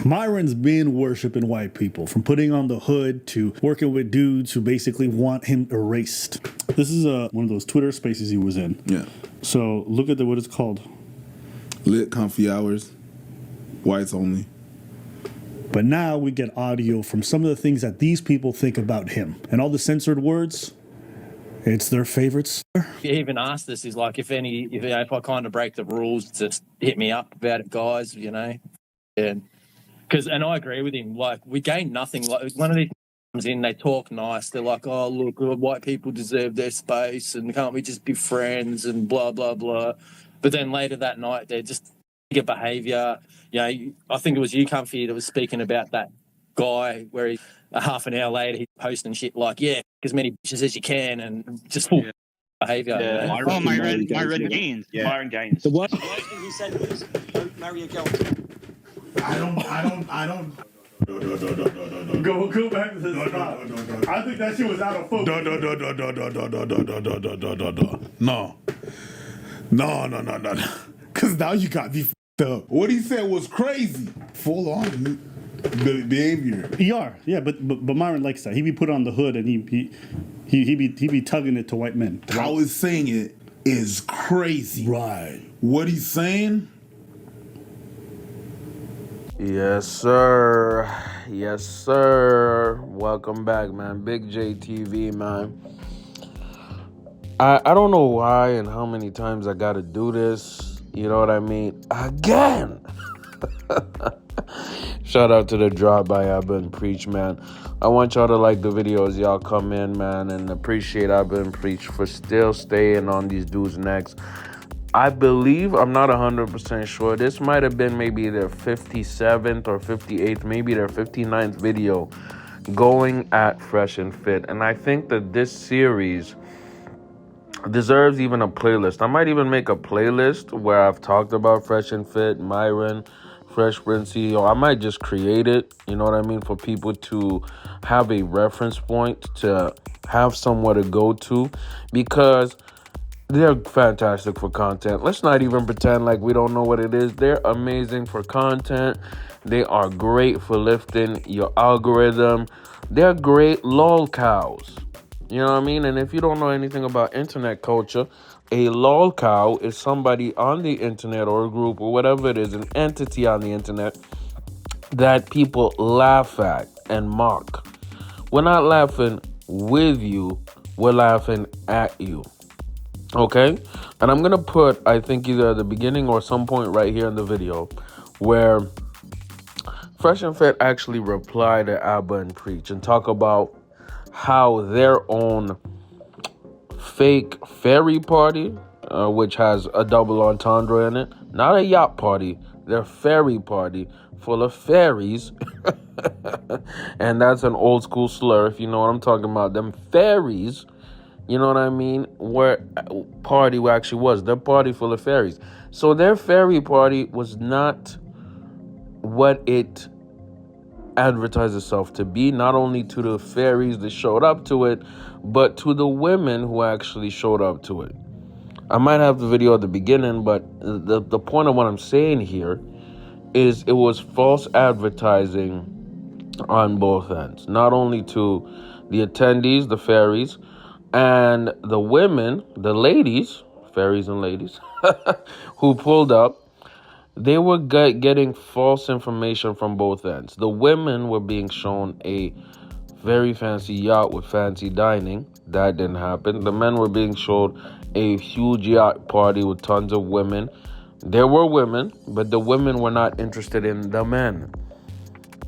Myron's been worshiping white people, from putting on the hood to working with dudes who basically want him erased. This is one of those Twitter spaces he was in. Yeah. So look at what it's called. Lit comfy hours. Whites only. But now we get audio from some of the things that these people think about him. And all the censored words, it's their favorites. He even asked us, he's like, if I kind of break the rules, just hit me up about it, guys, you know. And I agree with him. Like, we gain nothing. Like, one of these comes in, they talk nice. They're like, oh, look, white people deserve their space and can't we just be friends and blah, blah, blah. But then later that night, they're just bigger behaviour. You know, I think it was you, Comfy, that was speaking about that guy where he, half an hour later, he's posting shit like, yeah, as many bitches as you can, and just full behaviour. Yeah. You know? Myron Gaines. Yeah. Myron Gaines. The worst thing he said was, don't marry a girl. I don't. Go back to the spot. I think that shit was out of focus. No. Because now you got me f***ed up. What he said was crazy. Full on behavior. Yeah, but Myron likes that. He be put on the hood and he be tugging it to white men. How he's saying it is crazy. Right. What he's saying. Yes, sir. Yes, sir. Welcome back, man. Big J TV, man. I don't know why and how many times I gotta do this. You know what I mean? Again. Shout out to the drop by Abba and Preach, man. I want y'all to like the videos. Y'all come in, man, and appreciate Abba and Preach for still staying on these dudes' necks. I believe, I'm not 100% sure, this might have been maybe their 57th or 58th, maybe their 59th video going at Fresh and Fit. And I think that this series deserves even a playlist. I might even make a playlist where I've talked about Fresh and Fit, Myron, Fresh Princey, or I might just create it, you know what I mean, for people to have a reference point, to have somewhere to go to, because they're fantastic for content. Let's not even pretend like we don't know what it is. They're amazing for content. They are great for lifting your algorithm. They're great lol cows. You know what I mean? And if you don't know anything about internet culture, a lol cow is somebody on the internet or a group or whatever it is, an entity on the internet that people laugh at and mock. We're not laughing with you. We're laughing at you. Okay? And I'm going to put, I think, either at the beginning or some point right here in the video where Fresh and Fit actually reply to Abba and Preach and talk about how their own fake fairy party, which has a double entendre in it, not a yacht party, their fairy party full of fairies, and that's an old school slur if you know what I'm talking about, them fairies, you know what I mean, where party actually was, their party full of fairies. So their fairy party was not what it advertised itself to be, not only to the fairies that showed up to it, but to the women who actually showed up to it. I might have the video at the beginning, but the point of what I'm saying here is it was false advertising on both ends, not only to the attendees, the fairies, and the women, the ladies, fairies and ladies, who pulled up. They were getting false information from both ends. The women were being shown a very fancy yacht with fancy dining. That didn't happen. The men were being shown a huge yacht party with tons of women. There were women, but the women were not interested in the men.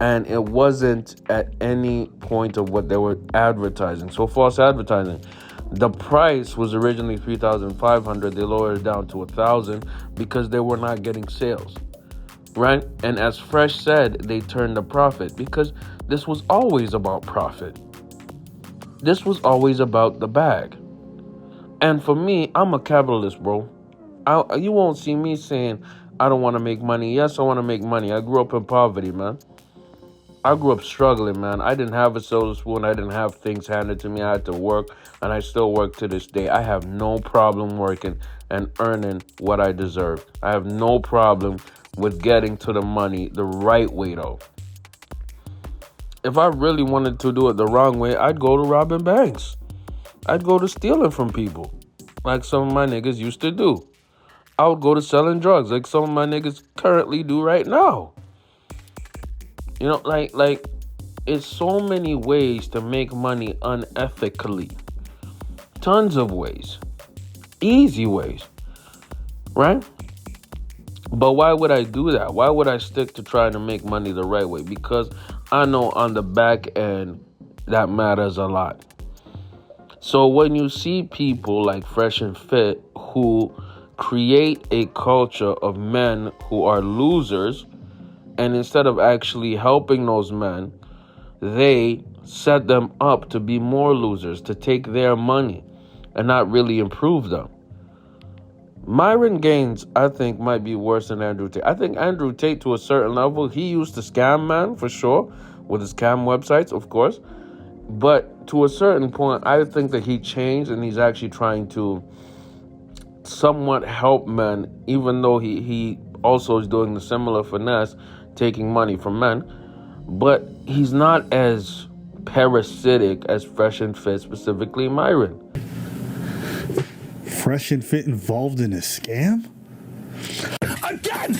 And it wasn't at any point of what they were advertising. So false advertising. The price was originally $3,500. They lowered it down to $1,000 because they were not getting sales, right? And as Fresh said, they turned a profit because this was always about profit. This was always about the bag. And for me, I'm a capitalist, bro. You won't see me saying I don't want to make money. Yes, I want to make money. I grew up in poverty, man. I grew up struggling, man. I didn't have a silver spoon. I didn't have things handed to me. I had to work, and I still work to this day. I have no problem working and earning what I deserve. I have no problem with getting to the money the right way, though. If I really wanted to do it the wrong way, I'd go to robbing banks. I'd go to stealing from people, like some of my niggas used to do. I would go to selling drugs, like some of my niggas currently do right now. You know, like it's so many ways to make money unethically. Tons of ways. Easy ways. Right? But why would I do that? Why would I stick to trying to make money the right way? Because I know on the back end, that matters a lot. So when you see people like Fresh and Fit who create a culture of men who are losers, and instead of actually helping those men, they set them up to be more losers, to take their money and not really improve them. Myron Gaines, I think, might be worse than Andrew Tate. I think Andrew Tate, to a certain level, he used to scam, man, for sure, with his scam websites, of course. But to a certain point, I think that he changed, and he's actually trying to somewhat help men, even though he also is doing the similar finesse, taking money from men. But he's not as parasitic as Fresh and Fit, specifically Myron. Fresh and Fit involved in a scam? Again!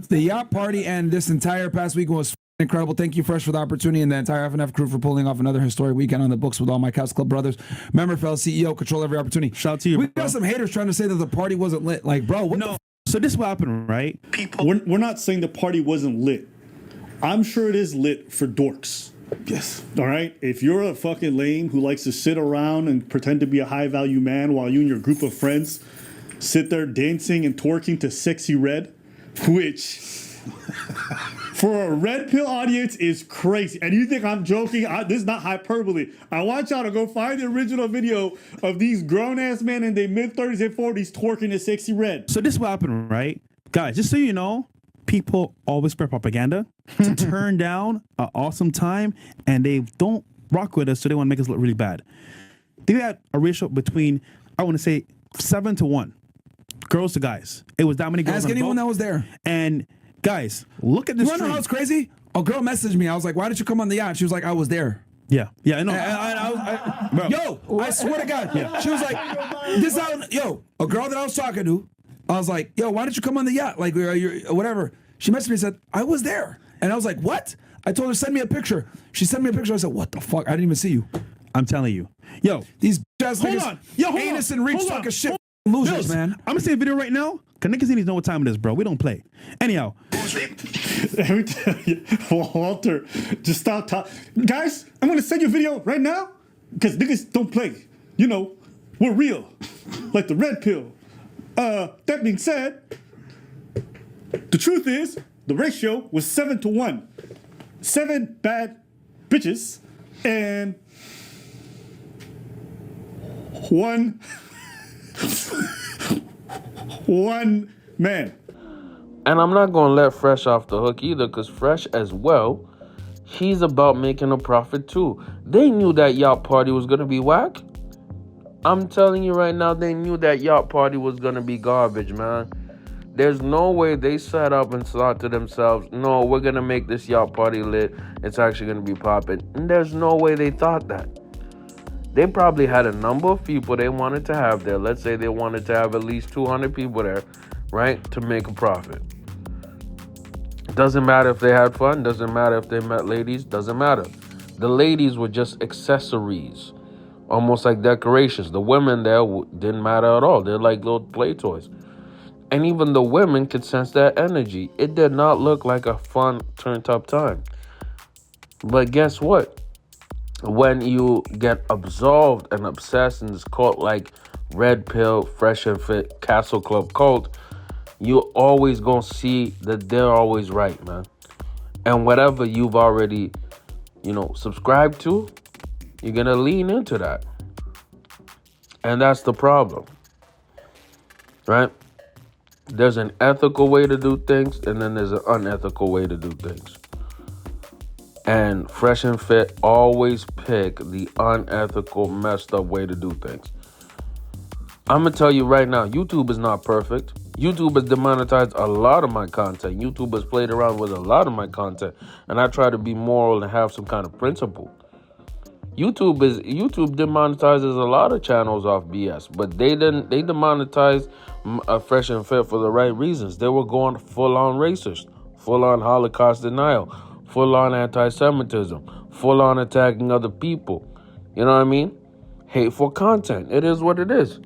The yacht party and this entire past week was incredible. Thank you, Fresh, for the opportunity, and the entire FNF crew for pulling off another historic weekend on the books with all my Couch Club brothers. Member, fellow CEO, control every opportunity. Shout out to you, We bro. got some haters trying to say that the party wasn't lit. Like, bro, what the So this is what happened, right? We're not saying the party wasn't lit. I'm sure it is lit for dorks. Yes. All right? If you're a fucking lame who likes to sit around and pretend to be a high-value man while you and your group of friends sit there dancing and twerking to Sexy Red, which for a red pill audience is crazy. And you think I'm joking? This is not hyperbole. I want y'all to go find the original video of these grown-ass men in their mid-30s and 40s twerking to Sexy Red. So this is what happened, right? Guys, just so you know, people always spread propaganda to turn down an awesome time, and they don't rock with us, so they want to make us look really bad. They had a ratio between, I want to say, 7-1. Girls to guys. It was that many girls. Ask on the anyone boat. that was there. And guys, look at this. You want to know how it's crazy? A girl messaged me. I was like, why did you come on the yacht? She was like, I was there. Yeah, I know. Bro. Yo, I swear to God. She was like, this is how, yo, a girl that I was talking to, I was like, yo, why didn't you come on the yacht? Like, whatever. She messaged me and said, I was there. And I was like, what? I told her, send me a picture. She sent me a picture. I said, what the fuck? I didn't even see you. I'm telling you. Yo, These ass hold niggas, on. Yo, hold anus on. and reach Hold talking on. shit. Losers, Bills, man. I'm gonna say a video right now, because niggas need to know what time it is, bro. We don't play. Anyhow. Let me tell you, Walter, just stop talking. Guys, I'm going to send you a video right now because niggas don't play. You know, we're real. Like the red pill. That being said, the truth is the ratio was 7-1. 7 bad bitches and 1 man. And I'm not going to let Fresh off the hook either, because Fresh as well, he's about making a profit too. They knew that yacht party was going to be whack. I'm telling you right now, they knew that yacht party was going to be garbage, man. There's no way they sat up and thought to themselves, no, we're going to make this yacht party lit. It's actually going to be popping. And there's no way they thought that. They probably had a number of people they wanted to have there. Let's say they wanted to have at least 200 people there, right, to make a profit. Doesn't matter if they had fun. Doesn't matter if they met ladies. Doesn't matter. The ladies were just accessories, almost like decorations. The women there didn't matter at all. They're like little play toys. And even the women could sense that energy. It did not look like a fun, turned-up time. But guess what? When you get absolved and obsessed in this cult like Red Pill, Fresh and Fit, Castle Club cult, you always gonna see that they're always right, man. And whatever you've already, subscribed to, you're gonna lean into that. And that's the problem, right? There's an ethical way to do things, and then there's an unethical way to do things. And Fresh and Fit always pick the unethical, messed up way to do things. I'm going to tell you right now, YouTube is not perfect. YouTube has demonetized a lot of my content. YouTube has played around with a lot of my content, and I try to be moral and have some kind of principle. YouTube demonetizes a lot of channels off BS, but they demonetized Fresh and Fit for the right reasons. They were going full on racist, full on Holocaust denial, full on anti-Semitism, full on attacking other people. You know what I mean? Hateful content. It is what it is.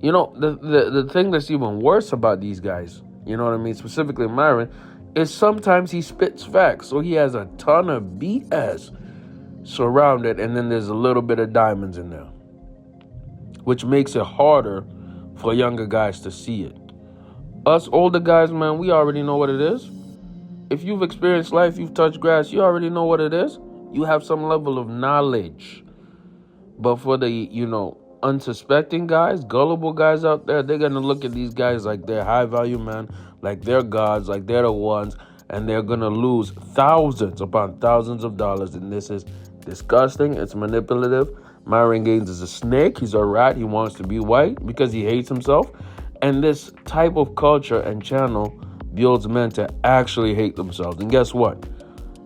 You know, the thing that's even worse about these guys, you know what I mean, specifically Myron, is sometimes he spits facts. So he has a ton of BS surrounded, and then there's a little bit of diamonds in there, which makes it harder for younger guys to see it. Us older guys, man, we already know what it is. If you've experienced life, you've touched grass, you already know what it is. You have some level of knowledge. But for the, you know, unsuspecting guys, gullible guys out there, they're going to look at these guys like they're high value men, like they're gods, like they're the ones, and they're going to lose thousands upon thousands of dollars. And this is disgusting. It's manipulative. Myron Gaines is a snake. He's a rat. He wants to be white because he hates himself. And this type of culture and channel builds men to actually hate themselves. And guess what?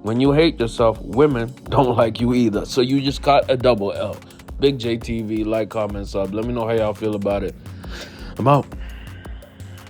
When you hate yourself, women don't like you either. So you just got a double L. Big JTV, like, comment, sub. Let me know how y'all feel about it. I'm out.